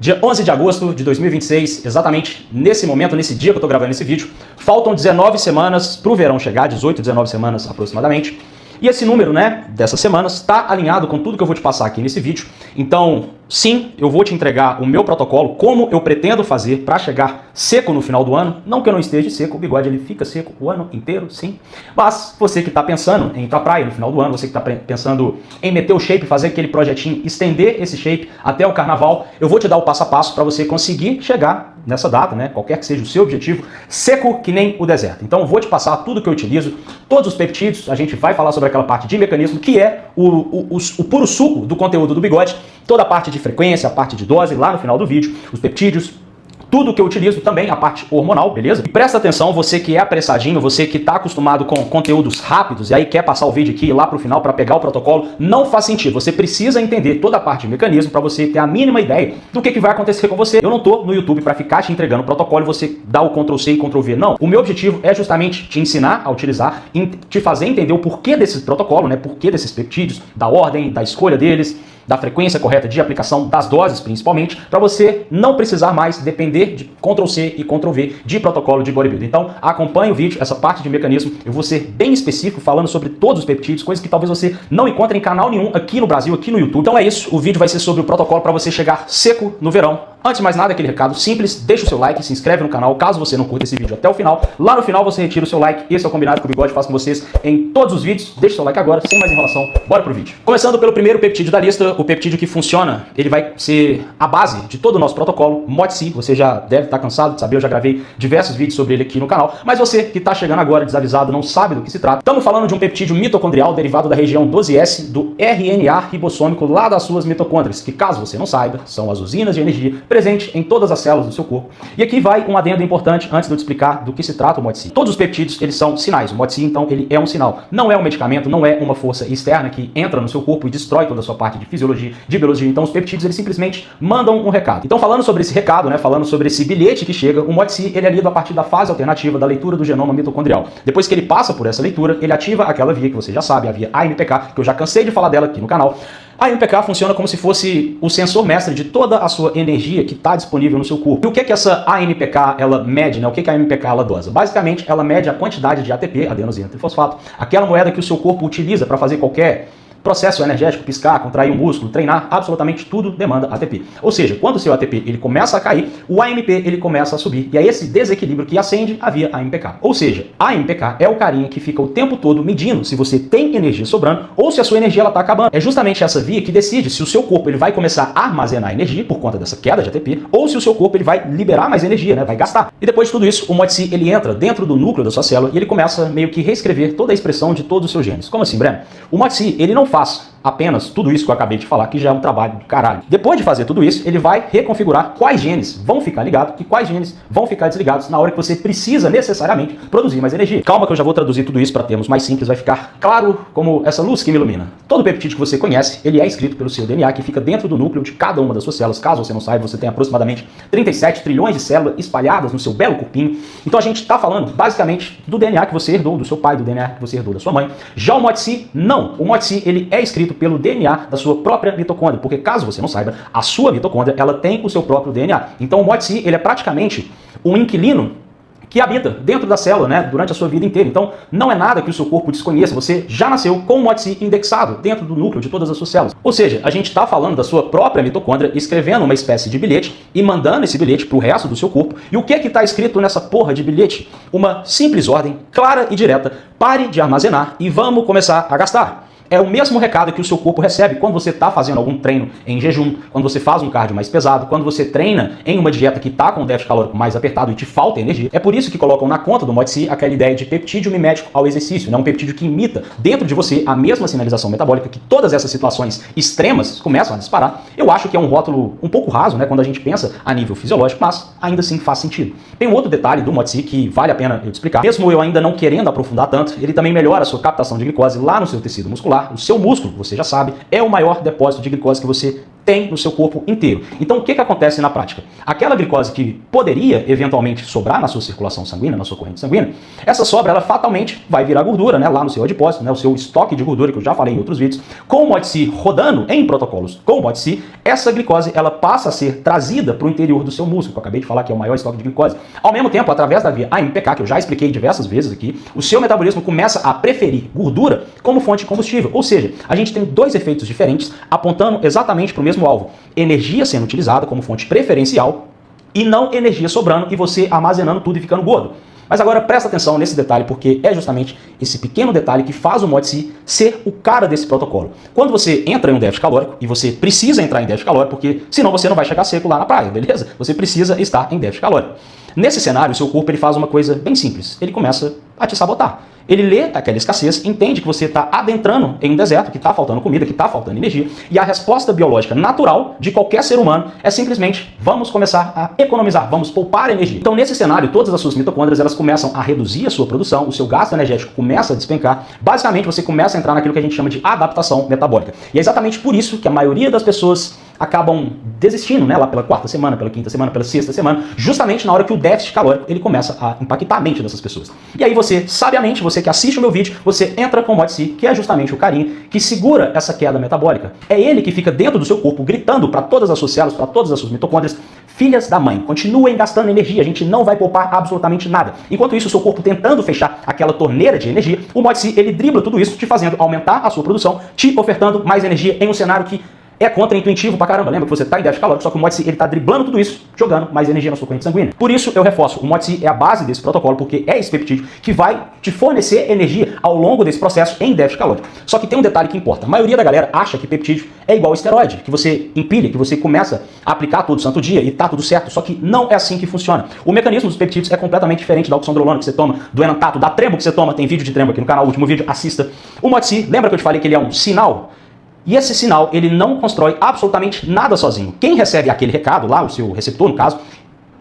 Dia 11 de agosto de 2026, exatamente nesse momento, nesse dia que eu tô gravando esse vídeo, faltam 19 semanas pro verão chegar, 18, 19 semanas aproximadamente. E esse número, né, dessas semanas está alinhado com tudo que eu vou te passar aqui nesse vídeo. Então, sim, eu vou te entregar o meu protocolo, como eu pretendo fazer para chegar seco no final do ano. Não que eu não esteja seco, o bigode ele fica seco o ano inteiro, sim. Mas você que está pensando em ir pra praia no final do ano, você que está pensando em meter o shape, fazer aquele projetinho, estender esse shape até o carnaval, eu vou te dar o passo a passo para você conseguir chegar nessa data, né, qualquer que seja o seu objetivo, seco que nem o deserto. Então, eu vou te passar tudo que eu utilizo, todos os peptídeos, a gente vai falar sobre aquela parte de mecanismo, que é o puro suco do conteúdo do bigode, toda a parte de frequência, a parte de dose, lá no final do vídeo, os peptídeos, tudo que eu utilizo também, a parte hormonal, beleza? E presta atenção, você que é apressadinho, você que está acostumado com conteúdos rápidos e aí quer passar o vídeo aqui e lá pro final para pegar o protocolo, não faz sentido. Você precisa entender toda a parte de mecanismo para você ter a mínima ideia do que vai acontecer com você. Eu não tô no YouTube para ficar te entregando o protocolo e você dar o Ctrl+C e Ctrl+V, não. O meu objetivo é justamente te ensinar a utilizar, te fazer entender o porquê desse protocolo, né? Porquê desses peptídeos, da ordem, da escolha deles, da frequência correta de aplicação, das doses principalmente, para você não precisar mais depender de Ctrl+C e Ctrl+V de protocolo de bodybuilding. Então, acompanhe o vídeo, essa parte de mecanismo, eu vou ser bem específico falando sobre todos os peptídeos, coisas que talvez você não encontre em canal nenhum aqui no Brasil, aqui no YouTube. Então é isso, o vídeo vai ser sobre o protocolo para você chegar seco no verão. Antes de mais nada, aquele recado simples, deixa o seu like, se inscreve no canal, caso você não curta esse vídeo até o final. Lá no final você retira o seu like, esse é o combinado que o Bigode faz com vocês em todos os vídeos. Deixa o seu like agora, sem mais enrolação, bora pro vídeo. Começando pelo primeiro peptídeo da lista, o peptídeo que funciona, ele vai ser a base de todo o nosso protocolo, MODSI. Você já deve estar cansado de saber, eu já gravei diversos vídeos sobre ele aqui no canal, mas você que está chegando agora desavisado, não sabe do que se trata. Estamos falando de um peptídeo mitocondrial derivado da região 12S do RNA ribossômico lá das suas mitocôndrias, que caso você não saiba, são as usinas de energia presentes em todas as células do seu corpo. E aqui vai um adendo importante antes de eu te explicar do que se trata o MODSI. Todos os peptídeos, eles são sinais. O MODSI, então, ele é um sinal. Não é um medicamento, não é uma força externa que entra no seu corpo e destrói toda a sua parte de fisiologia, de biologia. Então, os peptídeos, eles simplesmente mandam um recado. Então, falando sobre esse recado, né, falando sobre esse bilhete que chega, o MODSI, ele é lido a partir da fase alternativa da leitura do genoma mitocondrial. Depois que ele passa por essa leitura, ele ativa aquela via que você já sabe, a via AMPK, que eu já cansei de falar dela aqui no canal. A AMPK funciona como se fosse o sensor mestre de toda a sua energia que está disponível no seu corpo. E o que que essa AMPK ela mede, né? O que que a AMPK ela dosa? Basicamente, ela mede a quantidade de ATP, adenosina trifosfato, aquela moeda que o seu corpo utiliza para fazer qualquer processo energético, piscar, contrair o músculo, treinar, absolutamente tudo demanda ATP. Ou seja, quando o seu ATP ele começa a cair, o AMP ele começa a subir. E é esse desequilíbrio que acende a via AMPK. Ou seja, a AMPK é o carinha que fica o tempo todo medindo se você tem energia sobrando ou se a sua energia está acabando. É justamente essa via que decide se o seu corpo ele vai começar a armazenar energia por conta dessa queda de ATP ou se o seu corpo ele vai liberar mais energia, né? Vai gastar. E depois de tudo isso, o MODSI ele entra dentro do núcleo da sua célula e ele começa meio que reescrever toda a expressão de todos os seus genes. Como assim, Breno? O MODSI ele não faz apenas tudo isso que eu acabei de falar, que já é um trabalho do caralho. Depois de fazer tudo isso, ele vai reconfigurar quais genes vão ficar ligados e quais genes vão ficar desligados na hora que você precisa necessariamente produzir mais energia. Calma que eu já vou traduzir tudo isso para termos mais simples, vai ficar claro como essa luz que me ilumina. Todo peptídeo que você conhece, ele é escrito pelo seu DNA, que fica dentro do núcleo de cada uma das suas células. Caso você não saiba, você tem aproximadamente 37 trilhões de células espalhadas no seu belo corpinho. Então a gente está falando basicamente do DNA que você herdou do seu pai, do DNA que você herdou da sua mãe. Já o MODSI, não. O MODSI, ele é escrito pelo DNA da sua própria mitocôndria, porque caso você não saiba, a sua mitocôndria, ela tem o seu próprio DNA. Então o MODSI, ele é praticamente um inquilino que habita dentro da célula, né, durante a sua vida inteira. Então, não é nada que o seu corpo desconheça. Você já nasceu com o MODSI indexado dentro do núcleo de todas as suas células. Ou seja, a gente está falando da sua própria mitocôndria, escrevendo uma espécie de bilhete e mandando esse bilhete para o resto do seu corpo. E o que é que está escrito nessa porra de bilhete? Uma simples ordem, clara e direta. Pare de armazenar e vamos começar a gastar. É o mesmo recado que o seu corpo recebe quando você está fazendo algum treino em jejum, quando você faz um cardio mais pesado, quando você treina em uma dieta que está com o déficit calórico mais apertado e te falta energia. É por isso que colocam na conta do MODSI aquela ideia de peptídeo mimético ao exercício, né? Um peptídeo que imita dentro de você a mesma sinalização metabólica que todas essas situações extremas começam a disparar. Eu acho que é um rótulo um pouco raso, né, quando a gente pensa a nível fisiológico, mas ainda assim faz sentido. Tem um outro detalhe do MODSI que vale a pena eu te explicar. Mesmo eu ainda não querendo aprofundar tanto, ele também melhora a sua captação de glicose lá no seu tecido muscular. O seu músculo, você já sabe, é o maior depósito de glicose que você tem no seu corpo inteiro. Então o que acontece na prática? Aquela glicose que poderia eventualmente sobrar na sua circulação sanguínea, na sua corrente sanguínea, essa sobra ela fatalmente vai virar gordura, né, lá no seu adipócito, né, o seu estoque de gordura que eu já falei em outros vídeos. Com o MODICI rodando em protocolos com o MODICI, essa glicose ela passa a ser trazida para o interior do seu músculo, que eu acabei de falar que é o maior estoque de glicose. Ao mesmo tempo, através da via AMPK, que eu já expliquei diversas vezes aqui, o seu metabolismo começa a preferir gordura como fonte de combustível. Ou seja, a gente tem dois efeitos diferentes apontando exatamente para o mesmo alvo. Energia sendo utilizada como fonte preferencial e não energia sobrando e você armazenando tudo e ficando gordo. Mas agora presta atenção nesse detalhe, porque é justamente esse pequeno detalhe que faz o MODICI ser o cara desse protocolo. Quando você entra em um déficit calórico, e você precisa entrar em déficit calórico, porque senão você não vai chegar seco lá na praia, beleza? Você precisa estar em déficit calórico. Nesse cenário, o seu corpo ele faz uma coisa bem simples. Ele começa a te sabotar. Ele lê aquela escassez, entende que você está adentrando em um deserto, que está faltando comida, que está faltando energia, e a resposta biológica natural de qualquer ser humano é simplesmente vamos começar a economizar, vamos poupar energia. Então nesse cenário, todas as suas mitocôndrias elas começam a reduzir a sua produção, o seu gasto energético começa a despencar, basicamente você começa a entrar naquilo que a gente chama de adaptação metabólica. E é exatamente por isso que a maioria das pessoas acabam desistindo, né, lá pela quarta semana, pela quinta semana, pela sexta semana, justamente na hora que o déficit calórico ele começa a impactar a mente dessas pessoas. E aí você, sabiamente, você que assiste o meu vídeo, você entra com o MODICI, que é justamente o carinha que segura essa queda metabólica. É ele que fica dentro do seu corpo gritando para todas as suas células, para todas as suas mitocôndrias, filhas da mãe, continuem gastando energia, a gente não vai poupar absolutamente nada. Enquanto isso, o seu corpo tentando fechar aquela torneira de energia, o MODICI ele dribla tudo isso, te fazendo aumentar a sua produção, te ofertando mais energia em um cenário que é contra-intuitivo pra caramba. Lembra que você tá em déficit calórico, só que o MODICI ele tá driblando tudo isso, jogando mais energia na sua corrente sanguínea. Por isso eu reforço, o MODICI é a base desse protocolo, porque é esse peptídeo que vai te fornecer energia ao longo desse processo em déficit calórico. Só que tem um detalhe que importa. A maioria da galera acha que peptídeo é igual esteroide, que você empilha, que você começa a aplicar todo santo dia e tá tudo certo. Só que não é assim que funciona. O mecanismo dos peptídeos é completamente diferente da oxandrolona que você toma, do enantato, da trembo que você toma. Tem vídeo de trembo aqui no canal, o último vídeo, assista. O MODICI, lembra que eu te falei que ele é um sinal? E esse sinal, ele não constrói absolutamente nada sozinho. Quem recebe aquele recado lá, o seu receptor no caso,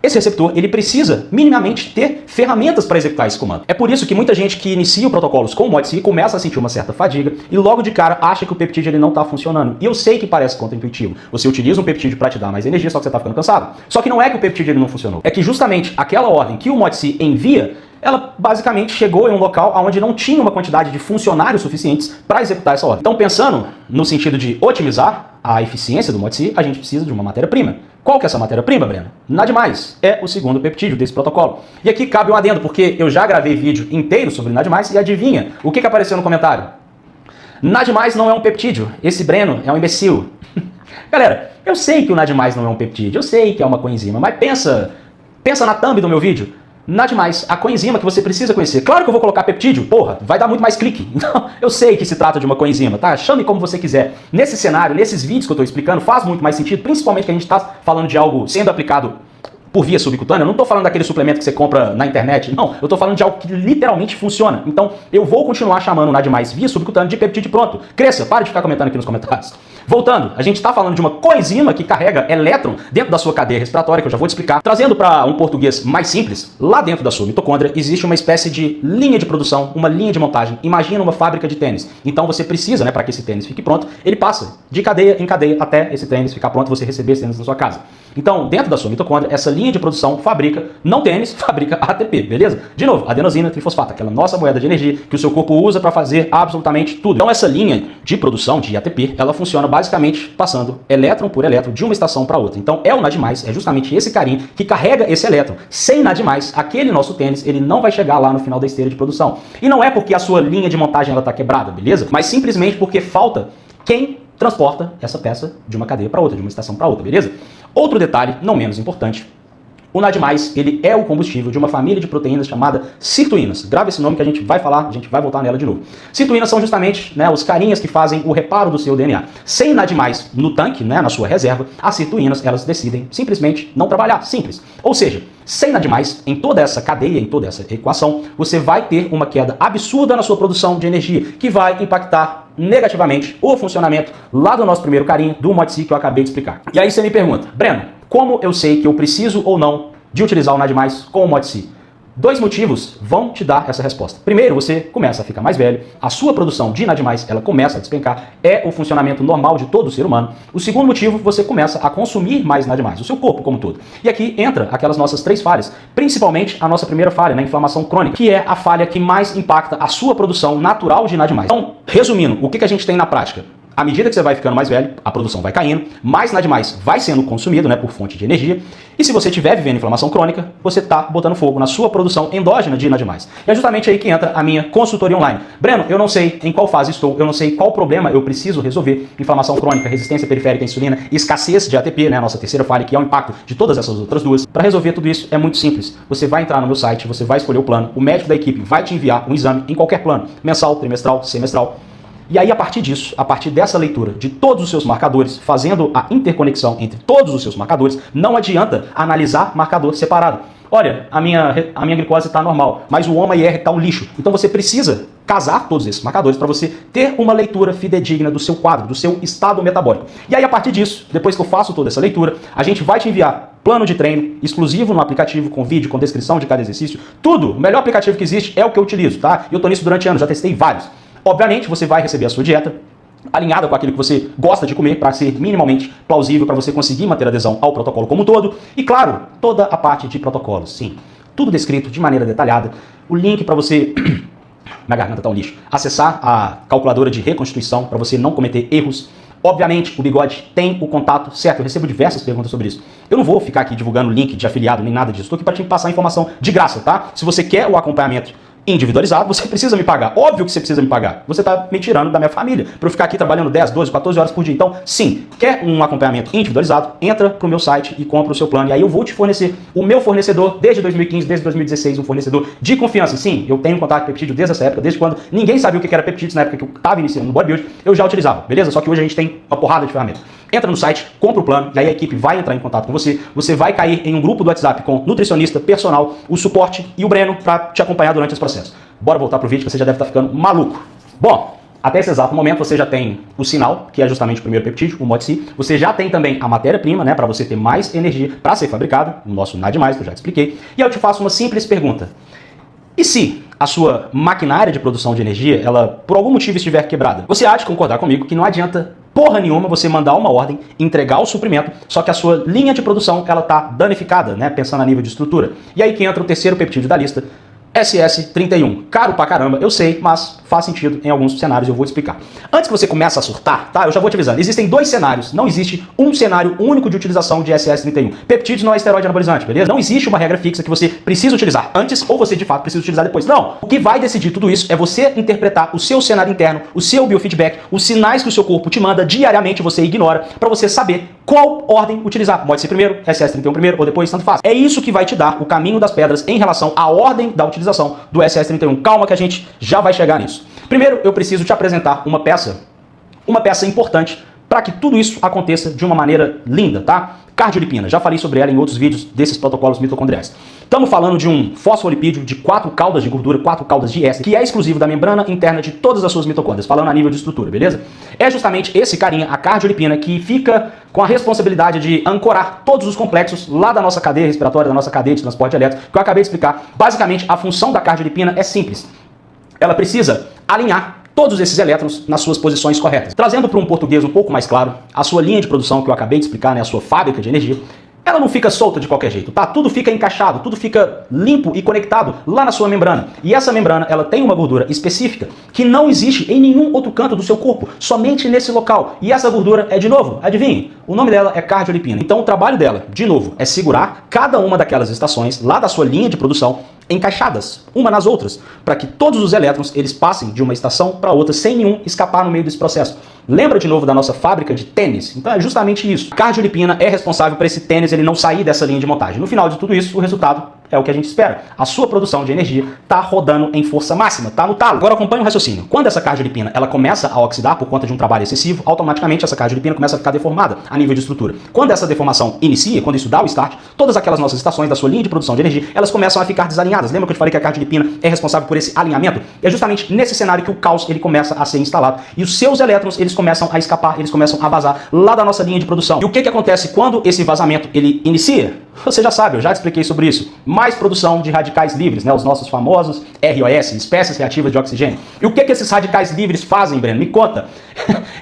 esse receptor, ele precisa minimamente ter ferramentas para executar esse comando. É por isso que muita gente que inicia protocolos com o MODICI começa a sentir uma certa fadiga e logo de cara acha que o peptídeo ele não está funcionando. E eu sei que parece contra-intuitivo. Você utiliza um peptídeo para te dar mais energia, só que você está ficando cansado. Só que não é que o peptídeo ele não funcionou. É que justamente aquela ordem que o MODICI envia, ela basicamente chegou em um local onde não tinha uma quantidade de funcionários suficientes para executar essa ordem. Então, pensando no sentido de otimizar a eficiência do MODICI, a gente precisa de uma matéria-prima. Qual que é essa matéria-prima, Breno? Nada mais. É o segundo peptídeo desse protocolo. E aqui cabe um adendo, porque eu já gravei vídeo inteiro sobre nada mais e adivinha o que apareceu no comentário? Nada mais não é um peptídeo. Esse Breno é um imbecil. Galera, eu sei que o nada mais não é um peptídeo, eu sei que é uma coenzima, mas pensa na thumb do meu vídeo. Nada mais, a coenzima que você precisa conhecer. Claro que eu vou colocar peptídeo, porra, vai dar muito mais clique. Então, eu sei que se trata de uma coenzima, tá? Chame como você quiser. Nesse cenário, nesses vídeos que eu tô explicando, faz muito mais sentido, principalmente que a gente tá falando de algo sendo aplicado por via subcutânea. Eu não tô falando daquele suplemento que você compra na internet, não. Eu tô falando de algo que literalmente funciona. Então, eu vou continuar chamando o nada mais via subcutânea de peptídeo pronto. Cresça, para de ficar comentando aqui nos comentários. Voltando, a gente está falando de uma coenzima que carrega elétron dentro da sua cadeia respiratória, que eu já vou te explicar. Trazendo para um português mais simples, lá dentro da sua mitocôndria existe uma espécie de linha de produção, uma linha de montagem. Imagina uma fábrica de tênis. Então você precisa, né, para que esse tênis fique pronto, ele passa de cadeia em cadeia até esse tênis ficar pronto e você receber esse tênis na sua casa. Então, dentro da sua mitocôndria, essa linha de produção fabrica, não tênis, fabrica ATP, beleza? De novo, adenosina trifosfato, aquela nossa moeda de energia que o seu corpo usa para fazer absolutamente tudo. Então, essa linha de produção de ATP, ela funciona basicamente passando elétron por elétron de uma estação para outra. Então, é o nada mais, é justamente esse carinha que carrega esse elétron. Sem nada mais, aquele nosso tênis, ele não vai chegar lá no final da esteira de produção. E não é porque a sua linha de montagem ela tá quebrada, beleza? Mas simplesmente porque falta quem transporta essa peça de uma cadeia para outra, de uma estação para outra, beleza? Outro detalhe, não menos importante, o NAD+, ele é o combustível de uma família de proteínas chamada sirtuínas. Grava esse nome que a gente vai falar, a gente vai voltar nela de novo. Sirtuínas são justamente, né, os carinhas que fazem o reparo do seu DNA. Sem NAD+, no tanque, né, na sua reserva, as sirtuínas, elas decidem simplesmente não trabalhar, simples. Ou seja, sem NAD+, em toda essa cadeia, em toda essa equação, você vai ter uma queda absurda na sua produção de energia, que vai impactar negativamente o funcionamento lá do nosso primeiro carinho, do MODICI que eu acabei de explicar. E aí você me pergunta, Breno, como eu sei que eu preciso ou não de utilizar o NAD+, com o MODICI? Dois motivos vão te dar essa resposta. Primeiro, você começa a ficar mais velho, a sua produção de NAD+, ela começa a despencar, é o funcionamento normal de todo ser humano. O segundo motivo, você começa a consumir mais NAD+, o seu corpo como todo. E aqui entra aquelas nossas 3 falhas, principalmente a nossa primeira falha, na inflamação crônica, que é a falha que mais impacta a sua produção natural de NAD+. Então, resumindo, o que a gente tem na prática? À medida que você vai ficando mais velho, a produção vai caindo, mais NAD+, vai sendo consumido, né, por fonte de energia, e se você estiver vivendo inflamação crônica, você está botando fogo na sua produção endógena de NAD+. E é justamente aí que entra a minha consultoria online. Breno, eu não sei em qual fase estou, eu não sei qual problema eu preciso resolver, inflamação crônica, resistência periférica à insulina, escassez de ATP, né, a nossa terceira falha, que é o impacto de todas essas outras duas. Para resolver tudo isso é muito simples. Você vai entrar no meu site, você vai escolher o plano, o médico da equipe vai te enviar um exame em qualquer plano, mensal, trimestral, semestral. E aí, a partir disso, a partir dessa leitura de todos os seus marcadores, fazendo a interconexão entre todos os seus marcadores, não adianta analisar marcador separado. Olha, a minha glicose está normal, mas o HOMA-IR está um lixo. Então você precisa casar todos esses marcadores para você ter uma leitura fidedigna do seu quadro, do seu estado metabólico. E aí, a partir disso, depois que eu faço toda essa leitura, a gente vai te enviar plano de treino exclusivo no aplicativo, com vídeo, com descrição de cada exercício. Tudo, o melhor aplicativo que existe é o que eu utilizo, tá? Eu estou nisso durante anos, já testei vários. Obviamente, você vai receber a sua dieta alinhada com aquilo que você gosta de comer para ser minimamente plausível, para você conseguir manter adesão ao protocolo como um todo. E claro, toda a parte de protocolos, sim. Tudo descrito de maneira detalhada. O link para você... Minha garganta tá um lixo. Acessar a calculadora de reconstituição para você não cometer erros. Obviamente, o Bigode tem o contato certo. Eu recebo diversas perguntas sobre isso. Eu não vou ficar aqui divulgando link de afiliado nem nada disso. Estou aqui para te passar informação de graça, tá? Se você quer o acompanhamento individualizado, você precisa me pagar. Óbvio que você precisa me pagar. Você está me tirando da minha família para eu ficar aqui trabalhando 10, 12, 14 horas por dia. Então, sim, quer um acompanhamento individualizado? Entra pro meu site e compra o seu plano. E aí eu vou te fornecer o meu fornecedor desde 2015, desde 2016, um fornecedor de confiança. Sim, eu tenho contato com peptídeo desde essa época, desde quando ninguém sabia o que era peptídeo, na época que eu estava iniciando no bodybuilding, eu já utilizava, beleza? Só que hoje a gente tem uma porrada de ferramentas. Entra no site, compra o plano, e aí a equipe vai entrar em contato com você. Você vai cair em um grupo do WhatsApp com nutricionista, personal, o suporte e o Breno para te acompanhar durante esse processo. Bora voltar pro vídeo que você já deve estar ficando maluco. Bom, até esse exato momento você já tem o sinal, que é justamente o primeiro peptídeo, o MODC. Você já tem também a matéria-prima, né, para você ter mais energia para ser fabricado, o nosso NAD+, que eu já te expliquei. E eu te faço uma simples pergunta. E se a sua maquinária de produção de energia, ela por algum motivo estiver quebrada? Você há de concordar comigo que não adianta porra nenhuma você mandar uma ordem, entregar o suprimento, só que a sua linha de produção ela tá danificada, né, pensando a nível de estrutura. E aí que entra o terceiro peptídeo da lista, SS31. Caro pra caramba, eu sei, mas faz sentido em alguns cenários, eu vou te explicar. Antes que você comece a surtar, tá? Eu já vou te avisando. Existem 2 cenários, não existe um cenário único de utilização de SS31. Peptídeos não é esteroide anabolizante, beleza? Não existe uma regra fixa que você precisa utilizar antes ou você de fato precisa utilizar depois. Não. O que vai decidir tudo isso é você interpretar o seu cenário interno, o seu biofeedback, os sinais que o seu corpo te manda diariamente, você ignora, para você saber qual ordem utilizar. Pode ser primeiro, SS31 primeiro ou depois, tanto faz. É isso que vai te dar o caminho das pedras em relação à ordem da utilização do SS31. Calma que a gente já vai chegar nisso. Primeiro, eu preciso te apresentar uma peça importante para que tudo isso aconteça de uma maneira linda, tá? Cardiolipina, já falei sobre ela em outros vídeos desses protocolos mitocondriais. Estamos falando de um fosfolipídio de 4 caudas de gordura, 4 caudas de éster, que é exclusivo da membrana interna de todas as suas mitocôndrias, falando a nível de estrutura, beleza? É justamente esse carinha, a cardiolipina, que fica com a responsabilidade de ancorar todos os complexos lá da nossa cadeia respiratória, da nossa cadeia de transporte elétrico, que eu acabei de explicar. Basicamente, a função da cardiolipina é simples. Ela precisa alinhar todos esses elétrons nas suas posições corretas. Trazendo para um português um pouco mais claro, a sua linha de produção que eu acabei de explicar, né, a sua fábrica de energia, ela não fica solta de qualquer jeito, tá? Tudo fica encaixado, tudo fica limpo e conectado lá na sua membrana. E essa membrana, ela tem uma gordura específica que não existe em nenhum outro canto do seu corpo, somente nesse local. E essa gordura é, de novo, adivinhe, o nome dela é cardiolipina. Então o trabalho dela, de novo, é segurar cada uma daquelas estações lá da sua linha de produção encaixadas, uma nas outras, para que todos os elétrons eles passem de uma estação para outra sem nenhum escapar no meio desse processo. Lembra de novo da nossa fábrica de tênis? Então é justamente isso. A cardiolipina é responsável por esse tênis ele não sair dessa linha de montagem. No final de tudo isso, o resultado é o que a gente espera. A sua produção de energia está rodando em força máxima, está no talo. Agora acompanhe o raciocínio. Quando essa cardiolipina ela começa a oxidar por conta de um trabalho excessivo, automaticamente essa cardiolipina começa a ficar deformada a nível de estrutura. Quando essa deformação inicia, quando isso dá o start, todas aquelas nossas estações da sua linha de produção de energia, elas começam a ficar desalinhadas. Lembra que eu te falei que a cardiolipina é responsável por esse alinhamento? É justamente nesse cenário que o caos ele começa a ser instalado e os seus elétrons eles começam a escapar, eles começam a vazar lá da nossa linha de produção. E o que acontece quando esse vazamento ele inicia? Você já sabe, eu já te expliquei sobre isso. Mais produção de radicais livres, né? Os nossos famosos ROS, espécies reativas de oxigênio. E o que esses radicais livres fazem, Breno? Me conta.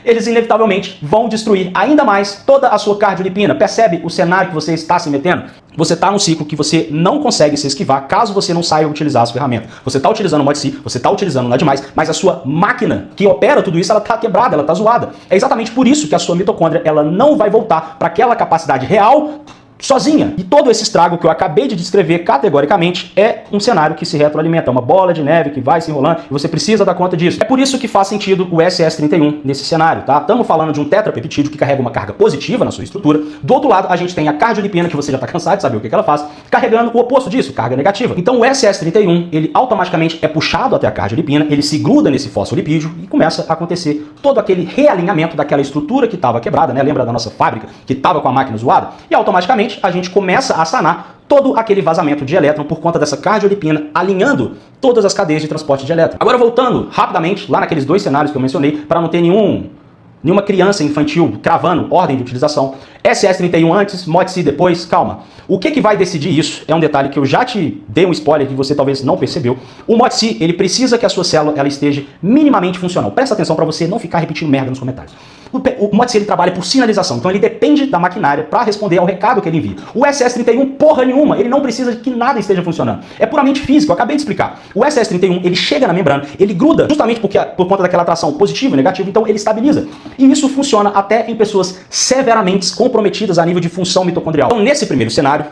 Eles inevitavelmente vão destruir ainda mais toda a sua cardiolipina. Percebe o cenário que você está se metendo? Você está num ciclo que você não consegue se esquivar caso você não saiba utilizar as ferramentas. Você está utilizando o ModC, você está utilizando o Nada Mais, mas a sua máquina que opera tudo isso, ela está quebrada, ela está zoada. É exatamente por isso que a sua mitocôndria ela não vai voltar para aquela capacidade real sozinha. E todo esse estrago que eu acabei de descrever categoricamente é um cenário que se retroalimenta, é uma bola de neve que vai se enrolando e você precisa dar conta disso. É por isso que faz sentido o SS31 nesse cenário, tá? Estamos falando de um tetrapeptídeo que carrega uma carga positiva na sua estrutura. Do outro lado, a gente tem a cardiolipina, que você já está cansado de saber o que ela faz, carregando o oposto disso, carga negativa. Então o SS31, ele automaticamente é puxado até a cardiolipina, ele se gruda nesse fosfolipídio e começa a acontecer todo aquele realinhamento daquela estrutura que estava quebrada, né? Lembra da nossa fábrica que estava com a máquina zoada? E automaticamente a gente começa a sanar todo aquele vazamento de elétron por conta dessa cardiolipina alinhando todas as cadeias de transporte de elétron. Agora voltando rapidamente lá naqueles dois cenários que eu mencionei, para não ter nenhuma criança infantil cravando ordem de utilização. SS31 antes, ModC depois, calma. O que vai decidir isso é um detalhe que eu já te dei um spoiler que você talvez não percebeu. O ModC, ele precisa que a sua célula ela esteja minimamente funcional. Presta atenção para você não ficar repetindo merda nos comentários. O ModC ele trabalha por sinalização, então ele depende da maquinária para responder ao recado que ele envia. O SS31, porra nenhuma, ele não precisa de que nada esteja funcionando. É puramente físico, eu acabei de explicar. O SS31, ele chega na membrana, ele gruda justamente por conta daquela atração positiva e negativa, então ele estabiliza. E isso funciona até em pessoas severamente comprometidas a nível de função mitocondrial. Então, nesse primeiro cenário,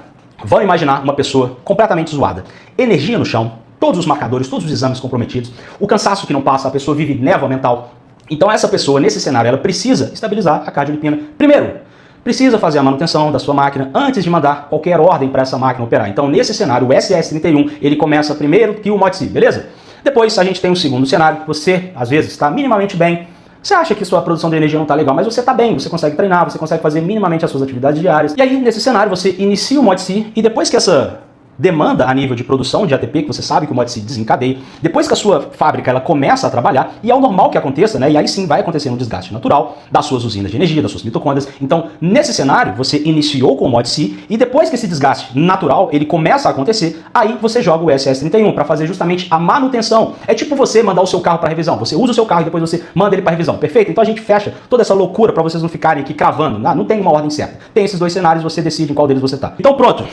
vamos imaginar uma pessoa completamente zoada. Energia no chão, todos os marcadores, todos os exames comprometidos, o cansaço que não passa, a pessoa vive névoa mental. Então essa pessoa, nesse cenário, ela precisa estabilizar a cardiolipina. Primeiro, precisa fazer a manutenção da sua máquina antes de mandar qualquer ordem para essa máquina operar. Então nesse cenário, o SS31, ele começa primeiro que o ModC, beleza? Depois a gente tem um segundo cenário, você às vezes está minimamente bem, você acha que sua produção de energia não está legal, mas você está bem, você consegue treinar, você consegue fazer minimamente as suas atividades diárias. E aí, nesse cenário, você inicia o ModC e depois que essa demanda a nível de produção de ATP, que você sabe que o ModC desencadeia, depois que a sua fábrica ela começa a trabalhar, e é o normal que aconteça, né? E aí sim vai acontecer um desgaste natural das suas usinas de energia, das suas mitocôndrias. Então, nesse cenário, você iniciou com o ModC, e depois que esse desgaste natural ele começa a acontecer, aí você joga o SS31 para fazer justamente a manutenção. É tipo você mandar o seu carro para revisão. Você usa o seu carro e depois você manda ele para revisão. Perfeito? Então a gente fecha toda essa loucura para vocês não ficarem aqui cravando. Não tem uma ordem certa. Tem esses dois cenários, você decide em qual deles você tá. Então pronto.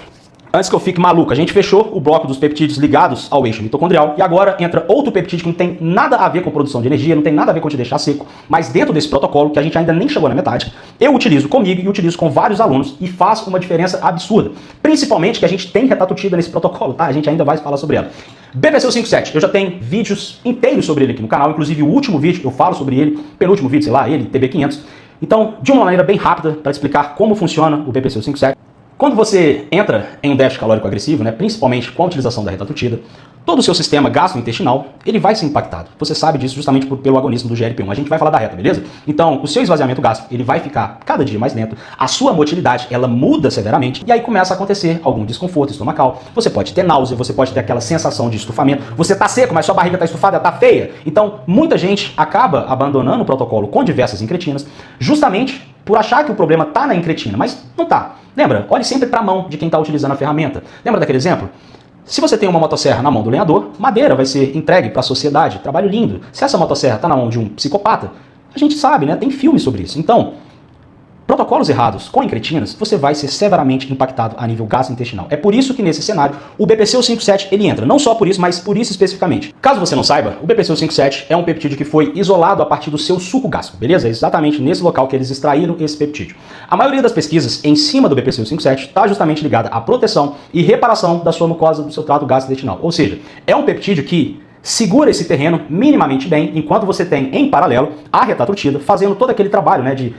Antes que eu fique maluco, a gente fechou o bloco dos peptídeos ligados ao eixo mitocondrial e agora entra outro peptídeo que não tem nada a ver com produção de energia, não tem nada a ver com te deixar seco, mas dentro desse protocolo, que a gente ainda nem chegou na metade, eu utilizo comigo e utilizo com vários alunos e faz uma diferença absurda. Principalmente que a gente tem retatutida nesse protocolo, tá? A gente ainda vai falar sobre ela. BPC-57, eu já tenho vídeos inteiros sobre ele aqui no canal, inclusive o último vídeo eu falo sobre ele, penúltimo vídeo, sei lá, ele, TB500. Então, de uma maneira bem rápida, para explicar como funciona o BPC-57, quando você entra em um déficit calórico agressivo, né, principalmente com a utilização da retatutida, todo o seu sistema gastrointestinal, ele vai ser impactado. Você sabe disso justamente pelo agonismo do GLP-1. A gente vai falar da reta, beleza? Então, o seu esvaziamento gástrico, ele vai ficar cada dia mais lento, a sua motilidade, ela muda severamente, e aí começa a acontecer algum desconforto estomacal. Você pode ter náusea, você pode ter aquela sensação de estufamento. Você tá seco, mas sua barriga tá estufada, tá feia. Então, muita gente acaba abandonando o protocolo com diversas incretinas, justamente por achar que o problema tá na incretina, mas não tá. Lembra? Olhe sempre para a mão de quem está utilizando a ferramenta. Lembra daquele exemplo? Se você tem uma motosserra na mão do lenhador, madeira vai ser entregue para a sociedade. Trabalho lindo. Se essa motosserra está na mão de um psicopata, a gente sabe, né? Tem filme sobre isso. Então, protocolos errados com incretinas, você vai ser severamente impactado a nível gastrointestinal. É por isso que nesse cenário o BPC-57 ele entra. Não só por isso, mas por isso especificamente. Caso você não saiba, o BPC-57 é um peptídeo que foi isolado a partir do seu suco gástrico, beleza? É exatamente nesse local que eles extraíram esse peptídeo. A maioria das pesquisas em cima do BPC-57 está justamente ligada à proteção e reparação da sua mucosa do seu trato gastrointestinal. Ou seja, é um peptídeo que segura esse terreno minimamente bem, enquanto você tem em paralelo a retatutida fazendo todo aquele trabalho, né, de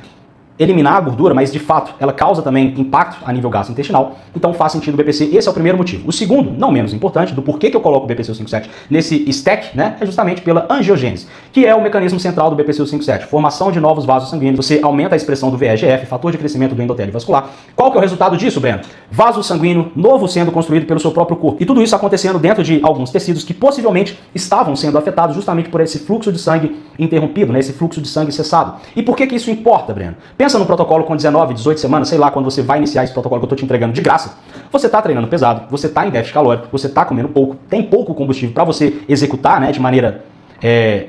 eliminar a gordura, mas de fato ela causa também impacto a nível gastrointestinal, então faz sentido o BPC, esse é o primeiro motivo. O segundo, não menos importante, do porquê que eu coloco o BPC-57 nesse stack, né, é justamente pela angiogênese, que é o mecanismo central do BPC-57, formação de novos vasos sanguíneos, você aumenta a expressão do VEGF, fator de crescimento do endotélio vascular. Qual que é o resultado disso, Breno? Vaso sanguíneo novo sendo construído pelo seu próprio corpo, e tudo isso acontecendo dentro de alguns tecidos que possivelmente estavam sendo afetados justamente por esse fluxo de sangue interrompido, né, esse fluxo de sangue cessado. E por que que isso importa, Breno? Pensa no protocolo com 19, 18 semanas, sei lá, quando você vai iniciar esse protocolo que eu tô te entregando de graça. você está treinando pesado, você está em déficit calórico, você está comendo pouco, tem pouco combustível para você executar, né, de maneira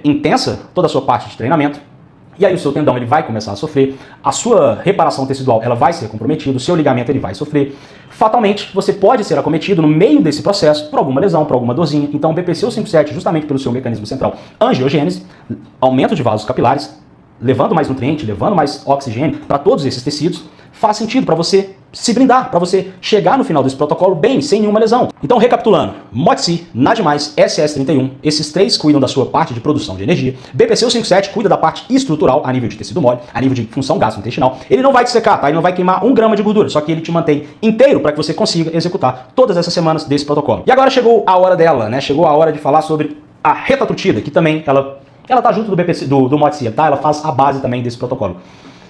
intensa toda a sua parte de treinamento. E aí o seu tendão ele vai começar a sofrer, a sua reparação tecidual ela vai ser comprometida, o seu ligamento ele vai sofrer. Fatalmente, você pode ser acometido no meio desse processo por alguma lesão, por alguma dorzinha. Então o BPC-157, justamente pelo seu mecanismo central angiogênese, aumento de vasos capilares, levando mais nutriente, levando mais oxigênio para todos esses tecidos, faz sentido para você se blindar, para você chegar no final desse protocolo bem, sem nenhuma lesão. Então, recapitulando, MOTS-c, NAD+, SS31, esses três cuidam da sua parte de produção de energia. BPC-157 cuida da parte estrutural, a nível de tecido mole, a nível de função gastrointestinal. Ele não vai te secar, tá? Ele não vai queimar 1 grama de gordura, só que ele te mantém inteiro para que você consiga executar todas essas semanas desse protocolo. E agora chegou a hora dela, né? Chegou a hora de falar sobre a retatrutida, que também ela tá junto do BPC, do MOTS-c, tá? Ela faz a base também desse protocolo.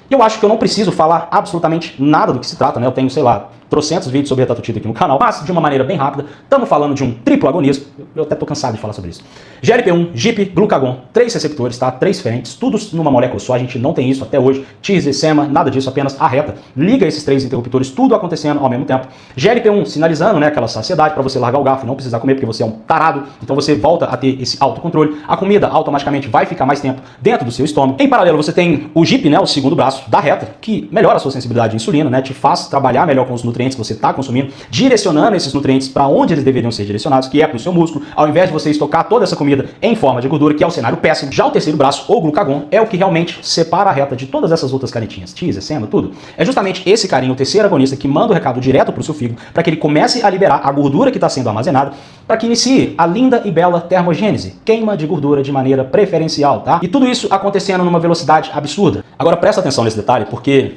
E eu acho que eu não preciso falar absolutamente nada do que se trata, né? Eu tenho, sei lá, trocentos vídeos sobre retatrutida aqui no canal, mas de uma maneira bem rápida, estamos falando de um triplo agonismo, eu até tô cansado de falar sobre isso. GLP-1, GIP, glucagon, 3 receptores, tá? 3 diferentes, tudo numa molécula só, a gente não tem isso até hoje, TIS, SEMA, nada disso, apenas a reta, liga esses 3 interruptores, tudo acontecendo ao mesmo tempo. GLP-1 sinalizando, né, aquela saciedade para você largar o garfo e não precisar comer porque você é um tarado, então você volta a ter esse autocontrole, a comida automaticamente vai ficar mais tempo dentro do seu estômago. Em paralelo você tem o GIP, né, o segundo braço da reta, que melhora a sua sensibilidade à insulina, né, te faz trabalhar melhor com os nutrientes que você está consumindo, direcionando esses nutrientes para onde eles deveriam ser direcionados, que é para o seu músculo, ao invés de você estocar toda essa comida em forma de gordura, que é o cenário péssimo. Já o terceiro braço, o glucagon, é o que realmente separa a reta de todas essas outras caretinhas, TIS, SEMA, tudo. É justamente esse carinho, o terceiro agonista, que manda o recado direto para o seu fígado, para que ele comece a liberar a gordura que está sendo armazenada, para que inicie a linda e bela termogênese, queima de gordura de maneira preferencial, tá? E tudo isso acontecendo numa velocidade absurda. Agora presta atenção nesse detalhe, porque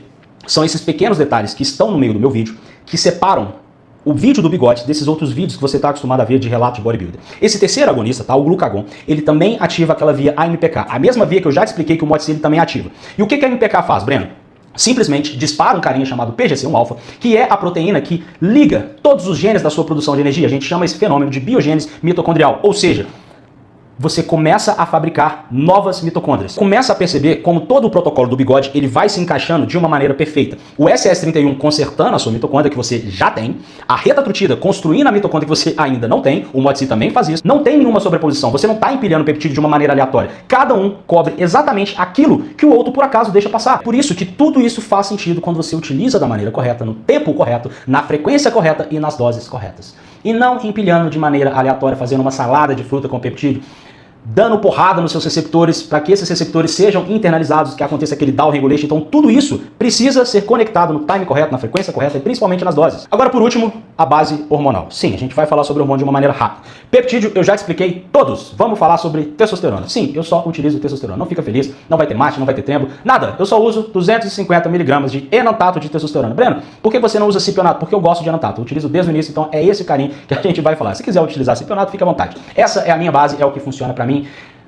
são esses pequenos detalhes que estão no meio do meu vídeo que separam o vídeo do bigode desses outros vídeos que você está acostumado a ver de relato de bodybuilder. Esse terceiro agonista, tá, o glucagon, ele também ativa aquela via AMPK, a mesma via que eu já expliquei que o MOTS-c ele também ativa. E o que a AMPK faz, Breno? Simplesmente dispara um carinha chamado PGC1-alfa, que é a proteína que liga todos os genes da sua produção de energia. A gente chama esse fenômeno de biogênese mitocondrial, ou seja, você começa a fabricar novas mitocôndrias. Começa a perceber como todo o protocolo do bigode ele vai se encaixando de uma maneira perfeita. O SS31 consertando a sua mitocôndria que você já tem, a retatrutida construindo a mitocôndria que você ainda não tem, o MOTS-c também faz isso, não tem nenhuma sobreposição, você não está empilhando o peptídeo de uma maneira aleatória. Cada um cobre exatamente aquilo que o outro por acaso deixa passar. Por isso que tudo isso faz sentido quando você utiliza da maneira correta, no tempo correto, na frequência correta e nas doses corretas. E não empilhando de maneira aleatória, fazendo uma salada de fruta com peptídeo, dando porrada nos seus receptores para que esses receptores sejam internalizados, que aconteça aquele down regulation. Então tudo isso precisa ser conectado no time correto, na frequência correta e principalmente nas doses. Agora por último, a base hormonal. Sim, a gente vai falar sobre hormônio de uma maneira rápida. Peptídeo eu já expliquei todos. Vamos falar sobre testosterona. Sim, eu só utilizo testosterona. Não fica feliz, não vai ter mate, não vai ter trembo, nada. Eu só uso 250 mg de enantato de testosterona. Breno, por que você não usa cipionato? Porque eu gosto de enantato. Eu utilizo desde o início, então é esse carinho que a gente vai falar. Se quiser utilizar cipionato, fica à vontade. Essa é a minha base, é o que funciona para mim.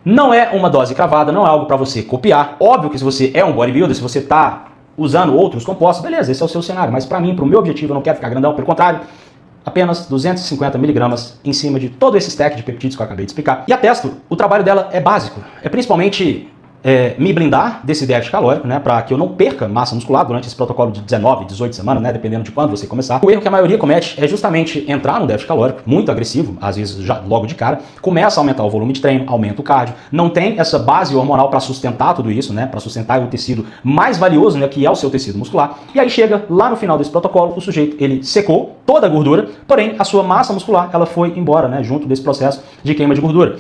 Não é uma dose cravada, não é algo para você copiar. Óbvio que se você é um bodybuilder, se você está usando outros compostos, beleza, esse é o seu cenário. Mas para mim, para o meu objetivo, eu não quero ficar grandão, pelo contrário, apenas 250 mg em cima de todo esse stack de peptídeos que eu acabei de explicar. E a testo, o trabalho dela é básico, é principalmente me blindar desse déficit calórico, né, para que eu não perca massa muscular durante esse protocolo de 19, 18 semanas, né, dependendo de quando você começar. O erro que a maioria comete é justamente entrar num déficit calórico muito agressivo, às vezes já logo de cara, começa a aumentar o volume de treino, aumenta o cardio, não tem essa base hormonal para sustentar tudo isso, né, para sustentar o tecido mais valioso, né, que é o seu tecido muscular. E aí chega lá no final desse protocolo, o sujeito ele secou toda a gordura, porém a sua massa muscular ela foi embora, né, junto desse processo de queima de gordura.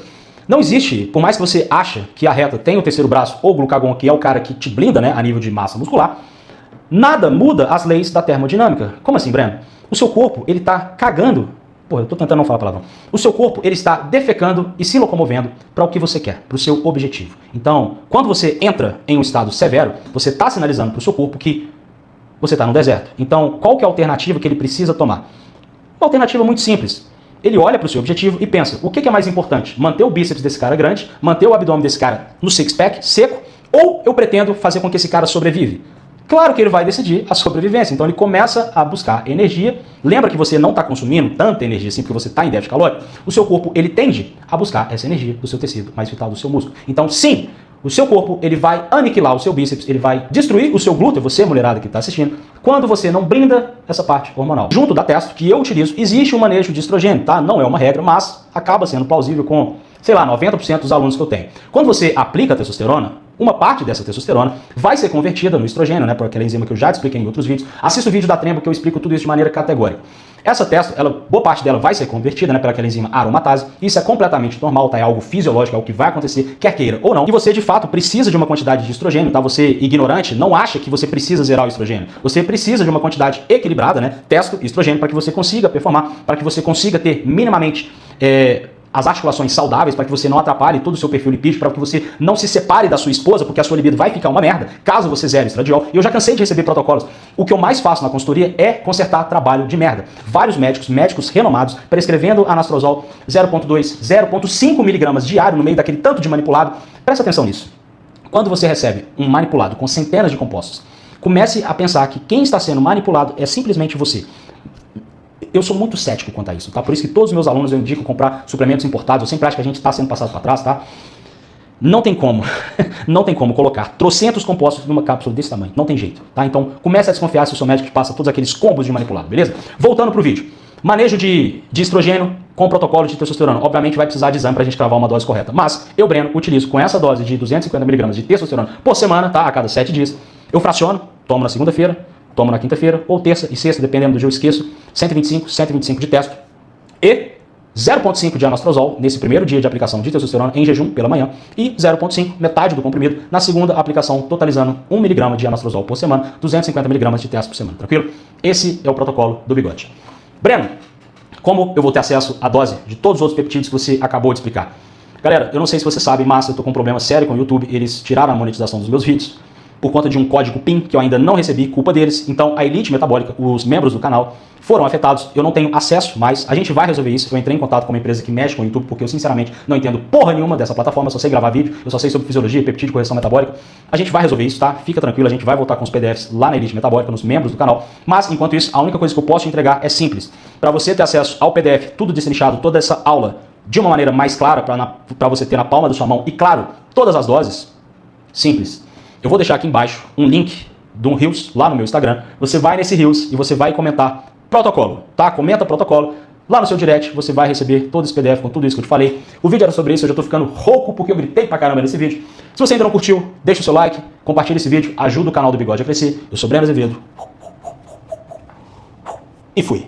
Não existe, por mais que você ache que a reta tem o terceiro braço ou o glucagon, que é o cara que te blinda, né, a nível de massa muscular, nada muda as leis da termodinâmica. Como assim, Breno? O seu corpo, ele tá cagando. Porra, eu tô tentando não falar palavrão. O seu corpo, ele está defecando e se locomovendo para o que você quer, para o seu objetivo. Então, quando você entra em um estado severo, você está sinalizando para o seu corpo que você está no deserto. Então, qual que é a alternativa que ele precisa tomar? Uma alternativa muito simples. Ele olha para o seu objetivo e pensa, o que é mais importante? Manter o bíceps desse cara grande, manter o abdômen desse cara no six-pack, seco, ou eu pretendo fazer com que esse cara sobrevive? Claro que ele vai decidir a sobrevivência, então ele começa a buscar energia. Lembra que você não está consumindo tanta energia assim porque você está em déficit calórico? O seu corpo ele tende a buscar essa energia do seu tecido mais vital, do seu músculo. Então sim, o seu corpo ele vai aniquilar o seu bíceps, ele vai destruir o seu glúteo, você mulherada que está assistindo, quando você não blinda essa parte hormonal. Junto da testo que eu utilizo, existe um manejo de estrogênio, tá? Não é uma regra, mas acaba sendo plausível com, sei lá, 90% dos alunos que eu tenho. Quando você aplica a testosterona, uma parte dessa testosterona vai ser convertida no estrogênio, né, por aquela enzima que eu já expliquei em outros vídeos. Assista o vídeo da Trembo que eu explico tudo isso de maneira categórica. Essa testo, boa parte dela vai ser convertida, né, pela aquela enzima aromatase. Isso é completamente normal, tá? É algo fisiológico, é o que vai acontecer, quer queira ou não. E você, de fato, precisa de uma quantidade de estrogênio, tá? Você, ignorante, não acha que você precisa zerar o estrogênio. Você precisa de uma quantidade equilibrada, né, testo e estrogênio, para que você consiga performar, para que você consiga ter minimamente as articulações saudáveis, para que você não atrapalhe todo o seu perfil lipídico, para que você não se separe da sua esposa, porque a sua libido vai ficar uma merda, caso você zere o estradiol. E eu já cansei de receber protocolos. O que eu mais faço na consultoria é consertar trabalho de merda. Vários médicos renomados, prescrevendo anastrozol 0,2, 0,5 miligramas diário no meio daquele tanto de manipulado. Presta atenção nisso. Quando você recebe um manipulado com centenas de compostos, comece a pensar que quem está sendo manipulado é simplesmente você. Eu sou muito cético quanto a isso, tá? Por isso que todos os meus alunos eu indico comprar suplementos importados. Eu sempre acho que a gente está sendo passado para trás, tá? Não tem como, não tem como colocar trocentos compostos numa cápsula desse tamanho. Não tem jeito, tá? Então comece a desconfiar se o seu médico te passa todos aqueles combos de manipulado, beleza? Voltando pro vídeo. Manejo de estrogênio com protocolo de testosterona. Obviamente vai precisar de exame pra gente cravar uma dose correta. Mas eu, Breno, utilizo com essa dose de 250mg de testosterona por semana, tá? A cada 7 dias. Eu fraciono, tomo na segunda-feira, tomo na quinta-feira, ou terça e sexta, dependendo do dia eu esqueço, 125 de testo e 0,5 de anastrozol nesse primeiro dia de aplicação de testosterona em jejum pela manhã e 0,5, metade do comprimido, na segunda aplicação, totalizando 1 mg de anastrozol por semana, 250mg de testo por semana, tranquilo? Esse é o protocolo do Bigode. Breno, como eu vou ter acesso à dose de todos os outros peptídeos que você acabou de explicar? Galera, eu não sei se você sabe, mas eu tô com um problema sério com o YouTube, eles tiraram a monetização dos meus vídeos por conta de um código PIN que eu ainda não recebi, culpa deles. Então a Elite Metabólica, os membros do canal, foram afetados. Eu não tenho acesso mais, a gente vai resolver isso. Eu entrei em contato com uma empresa que mexe com o YouTube, porque eu sinceramente não entendo porra nenhuma dessa plataforma, eu só sei gravar vídeo, eu só sei sobre fisiologia, peptídeo, correção metabólica. A gente vai resolver isso, tá? Fica tranquilo, a gente vai voltar com os PDFs lá na Elite Metabólica, nos membros do canal. Mas, enquanto isso, a única coisa que eu posso te entregar é simples. Para você ter acesso ao PDF, tudo destrinchado, toda essa aula, de uma maneira mais clara, para você ter na palma da sua mão, e claro, todas as doses, simples. Eu vou deixar aqui embaixo um link de um Reels lá no meu Instagram. Você vai nesse Reels e você vai comentar protocolo, tá? Comenta protocolo. Lá no seu direct você vai receber todo esse PDF com tudo isso que eu te falei. O vídeo era sobre isso, eu já tô ficando rouco porque eu gritei pra caramba nesse vídeo. Se você ainda não curtiu, deixa o seu like, compartilha esse vídeo, ajuda o canal do Bigode a crescer. Eu sou Breno Azevedo. E fui.